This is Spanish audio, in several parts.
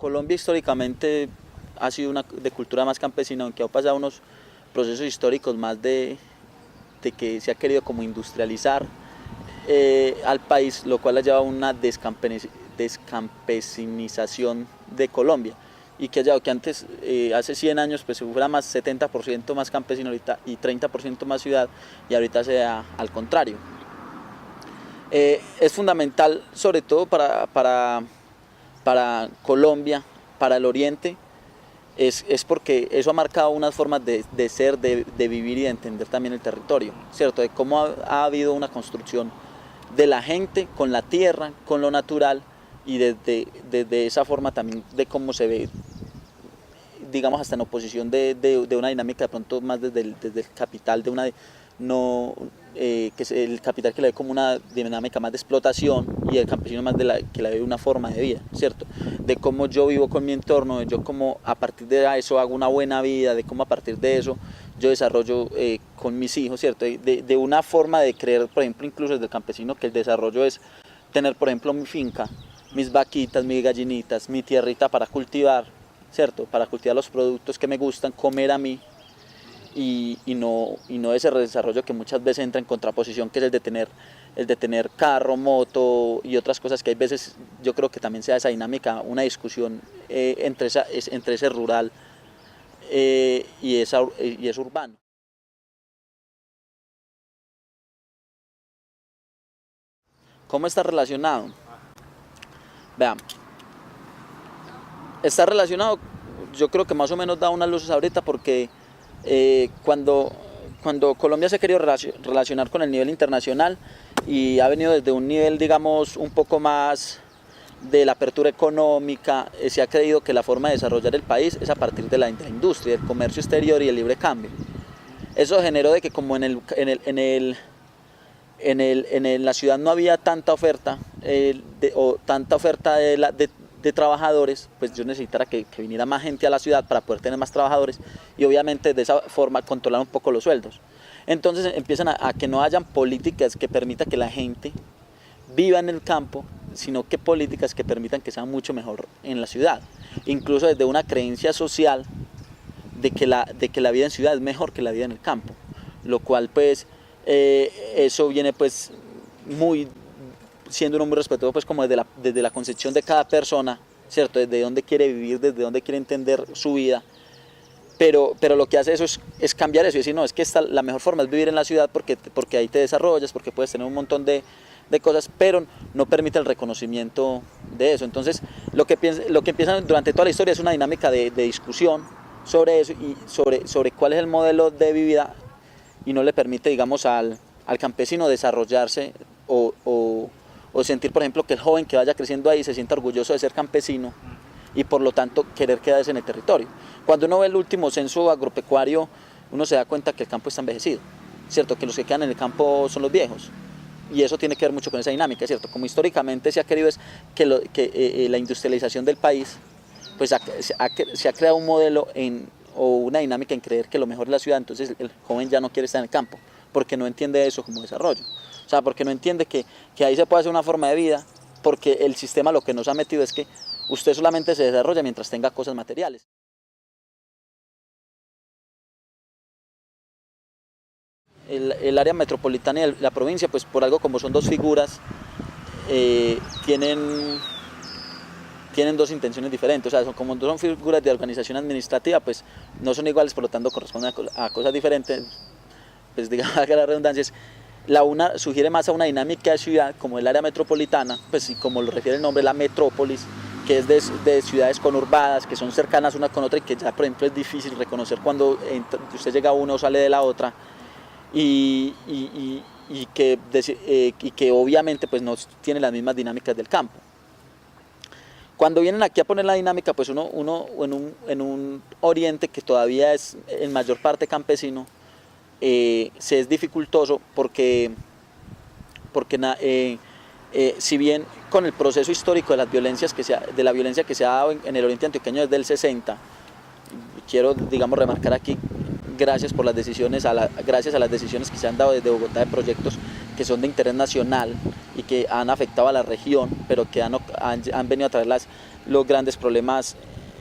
Colombia históricamente ha sido una de cultura más campesina, aunque ha pasado unos procesos históricos más de que se ha querido como industrializar al país, lo cual ha llevado a una descampesinización de Colombia, y que ha llevado que antes, hace 100 años, pues fuera más 70% más campesino ahorita y 30% más ciudad, y ahorita sea al contrario. Es fundamental, sobre todo para Colombia, para el oriente, es porque eso ha marcado unas formas de ser, de vivir y de entender también el territorio, ¿cierto? De cómo ha habido una construcción de la gente con la tierra, con lo natural, y desde esa forma también de cómo se ve, digamos, hasta en oposición de una dinámica de pronto más desde el capital, de una no que es el capital que la ve como una dinámica más de explotación, y el campesino más que la ve una forma de vida, ¿cierto? De cómo yo vivo con mi entorno, de yo cómo a partir de eso hago una buena vida, de cómo a partir de eso yo desarrollo con mis hijos, ¿cierto? De una forma de creer, por ejemplo, incluso desde el campesino, que el desarrollo es tener, por ejemplo, mi finca, mis vaquitas, mis gallinitas, mi tierrita para cultivar, ¿cierto? Para cultivar los productos que me gustan, comer a mí, y no ese desarrollo que muchas veces entra en contraposición, que es el de tener carro, moto y otras cosas, que hay veces yo creo que también se da esa dinámica, una discusión entre ese rural y es urbano. ¿Cómo está relacionado? Vean, está relacionado, yo creo que más o menos da unas luces ahorita, porque cuando Colombia se ha querido relacionar con el nivel internacional y ha venido desde un nivel, digamos, un poco más de la apertura económica, se ha creído que la forma de desarrollar el país es a partir de la industria, del comercio exterior y el libre cambio. Eso generó de que como en la ciudad no había tanta oferta de trabajadores, pues yo necesitara que viniera más gente a la ciudad para poder tener más trabajadores, y obviamente de esa forma controlar un poco los sueldos. Entonces empiezan a que no hayan políticas que permitan que la gente viva en el campo, sino que políticas que permitan que sea mucho mejor en la ciudad, incluso desde una creencia social de que la vida en ciudad es mejor que la vida en el campo, lo cual pues eso viene pues siendo uno muy respetuoso, pues como desde la concepción de cada persona, ¿cierto? Desde dónde quiere vivir, desde dónde quiere entender su vida, pero lo que hace eso es cambiar eso y decir, no, es que la mejor forma es vivir en la ciudad porque ahí te desarrollas, porque puedes tener un montón de cosas, pero no permite el reconocimiento de eso. Entonces lo que empieza durante toda la historia es una dinámica de discusión sobre eso y sobre cuál es el modelo de vida, y no le permite, digamos, al campesino desarrollarse o sentir, por ejemplo, que el joven que vaya creciendo ahí se sienta orgulloso de ser campesino y por lo tanto querer quedarse en el territorio. Cuando uno ve el último censo agropecuario, uno se da cuenta que el campo está envejecido, ¿cierto? Que los que quedan en el campo son los viejos, y eso tiene que ver mucho con esa dinámica, ¿cierto? Como históricamente se ha querido es que la industrialización del país, pues se ha creado un modelo o una dinámica en creer que lo mejor es la ciudad, entonces el joven ya no quiere estar en el campo, porque no entiende eso como desarrollo. O sea, porque no entiende que ahí se puede hacer una forma de vida, porque el sistema lo que nos ha metido es que usted solamente se desarrolla mientras tenga cosas materiales. El área metropolitana y la provincia, pues por algo como son dos figuras, tienen dos intenciones diferentes. O sea, como son figuras de organización administrativa, pues no son iguales, por lo tanto corresponden a cosas diferentes. Pues digamos que la redundancia es, la una sugiere más a una dinámica de ciudad, como el área metropolitana, pues y como lo refiere el nombre, la metrópolis, que es de ciudades conurbadas, que son cercanas una con otra, y que ya, por ejemplo, es difícil reconocer cuando usted llega a una o sale de la otra, y que obviamente pues no tiene las mismas dinámicas del campo. Cuando vienen aquí a poner la dinámica, pues uno en un oriente que todavía es en mayor parte campesino, se es dificultoso porque si bien con el proceso histórico de la violencia que se ha dado en el oriente antioqueño desde el 60, quiero, digamos, remarcar aquí, gracias a las decisiones que se han dado desde Bogotá de proyectos que son de interés nacional y que han afectado a la región, pero que han venido a traer los grandes problemas,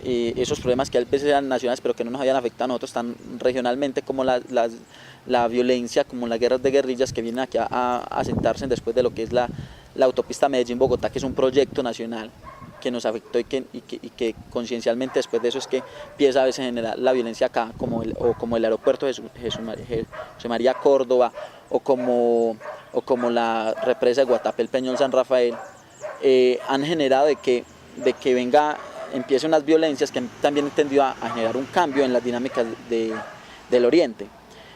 esos problemas que a veces eran nacionales pero que no nos habían afectado a nosotros tan regionalmente, como la violencia, como las guerras de guerrillas que vienen aquí a sentarse después de lo que es la autopista Medellín-Bogotá, que es un proyecto nacional que nos afectó y que conciencialmente después de eso es que empieza a veces a generar la violencia acá, como el aeropuerto de José María Córdoba, o como la represa de Guatapé, el Peñón San Rafael, han generado de que empiecen unas violencias que han también tendido a generar un cambio en las dinámicas del Oriente.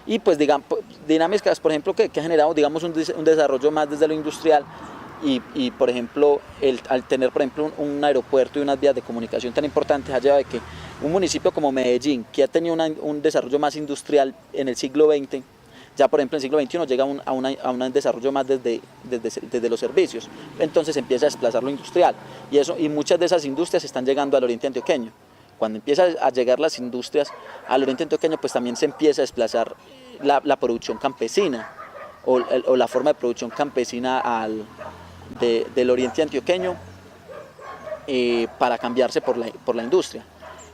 Y pues digamos, dinámicas, por ejemplo, que ha generado, digamos, un desarrollo más desde lo industrial, y por ejemplo, al tener, por ejemplo, un aeropuerto y unas vías de comunicación tan importantes, ha llevado a que un municipio como Medellín, que ha tenido un desarrollo más industrial en el siglo XX, ya por ejemplo en el siglo XXI llega a un desarrollo más desde los servicios, entonces empieza a desplazar lo industrial, y muchas de esas industrias están llegando al oriente antioqueño. Cuando empiezan a llegar las industrias al oriente antioqueño, pues también se empieza a desplazar la producción campesina, o la forma de producción campesina del oriente antioqueño, para cambiarse por la industria.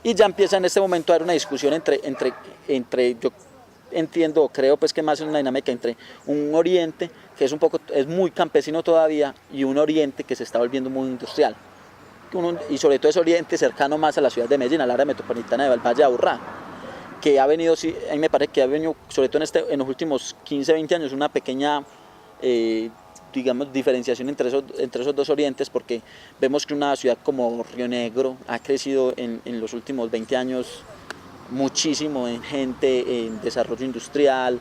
Y ya empieza en este momento a haber una discusión entre yo entiendo, creo pues que más es una dinámica entre un oriente que es muy campesino todavía, y un oriente que se está volviendo muy industrial. Y sobre todo ese oriente cercano más a la ciudad de Medellín, al área metropolitana del Valle de Aburrá, que ha venido, a mí me parece que ha venido, sobre todo en los últimos 15, 20 años, una pequeña digamos, diferenciación entre esos dos orientes, porque vemos que una ciudad como Río Negro ha crecido en los últimos 20 años muchísimo en gente, en desarrollo industrial,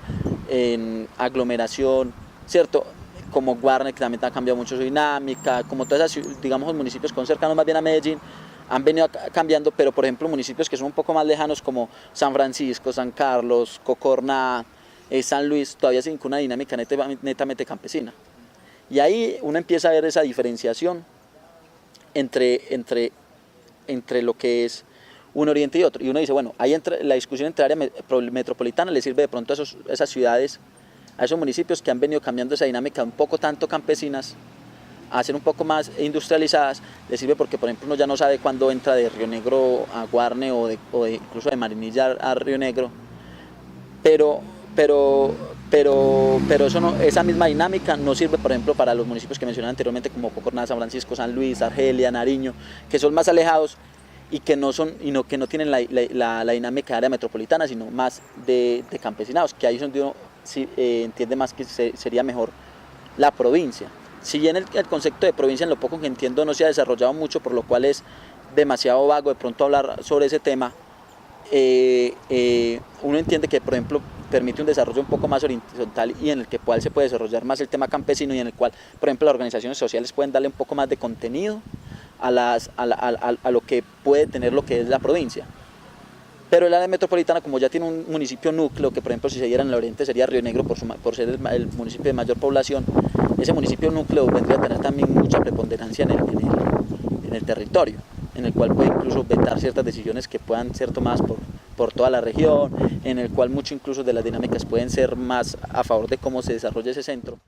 en aglomeración, ¿cierto? Como Guarne, que también ha cambiado mucho su dinámica, como todas esas, digamos, los municipios con cercanos más bien a Medellín, han venido cambiando, pero por ejemplo municipios que son un poco más lejanos como San Francisco, San Carlos, Cocorná, San Luis, todavía siguen con una dinámica netamente campesina. Y ahí uno empieza a ver esa diferenciación entre lo que es un oriente y otro. Y uno dice, bueno, ahí la discusión entre área metropolitana le sirve de pronto a esas ciudades, a esos municipios que han venido cambiando esa dinámica un poco tanto campesinas a ser un poco más industrializadas, le sirve porque, por ejemplo, uno ya no sabe cuándo entra de Río Negro a Guarne, o incluso de Marinilla a Río Negro, pero eso no, esa misma dinámica no sirve, por ejemplo, para los municipios que mencioné anteriormente, como Cocorná, San Francisco, San Luis, Argelia, Nariño, que son más alejados y que no tienen la dinámica de área metropolitana, sino más de campesinados, que ahí es donde uno entiende más que sería mejor la provincia. Si bien el concepto de provincia, en lo poco que entiendo, no se ha desarrollado mucho, por lo cual es demasiado vago de pronto hablar sobre ese tema, uno entiende que, por ejemplo, permite un desarrollo un poco más horizontal, y en el cual se puede desarrollar más el tema campesino, y en el cual, por ejemplo, las organizaciones sociales pueden darle un poco más de contenido a lo que puede tener lo que es la provincia. Pero el área metropolitana, como ya tiene un municipio núcleo, que por ejemplo si se diera en el oriente sería Río Negro por ser el municipio de mayor población, ese municipio núcleo vendría a tener también mucha preponderancia en el territorio, en el cual puede incluso vetar ciertas decisiones que puedan ser tomadas por toda la región, en el cual mucho incluso de las dinámicas pueden ser más a favor de cómo se desarrolla ese centro.